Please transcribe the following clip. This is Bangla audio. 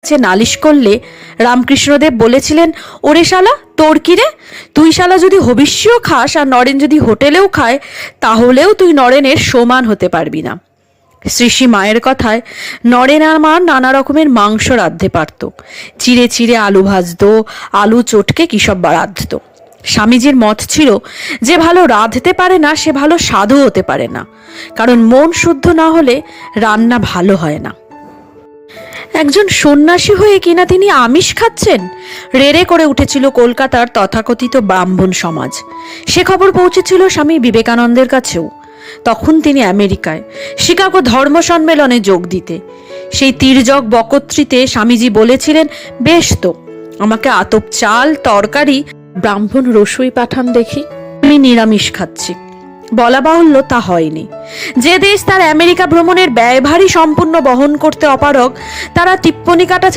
চেয়ে নালিশ করলে রামকৃষ্ণদেব বলেছিলেন, ওরে শালা, তোর কি রে? তুই শালা যদি হবিষ্যও খাস আর নরেন যদি হোটেলেও খায়, তাহলেও তুই নরেনের সমান হতে পারবি না। শ্রী মায়ের কথায় নরেন আর মা নানা রকমের মাংস রাঁধতে পারত, চিড়ে চিড়ে আলু ভাজতো, আলু চটকে কি সব রাঁধত। স্বামীজির মত ছিল, যে ভালো রাঁধতে পারে না সে ভালো স্বাদও হতে পারে না, কারণ মন শুদ্ধ না হলে রান্না ভালো হয় না। একজন সন্ন্যাসী হয়ে কিনা তিনি আমিষ খাচ্ছেন, রেড়ে করে উঠেছিল কলকাতার তথাকথিত ব্রাহ্মণ সমাজ। সে খবর পৌঁছেছিল স্বামী বিবেকানন্দের কাছেও। তখন তিনি আমেরিকায় শিকাগো ধর্ম সম্মেলনে যোগ দিতে। সেই তির্যক বকত্রিতে স্বামীজি বলেছিলেন, বেশ তো, আমাকে আতপ চাল তরকারি ব্রাহ্মণ রসুই পাঠান দেখি, আমি নিরামিষ খাচ্ছি। বলা বাহুল্য তা হয়নি। যে দেশ তার আমেরিকা ভ্রমণের ব্যয়ভারী সম্পূর্ণ বহন করতে অপারগ, তারা টিপ্পনি কাটা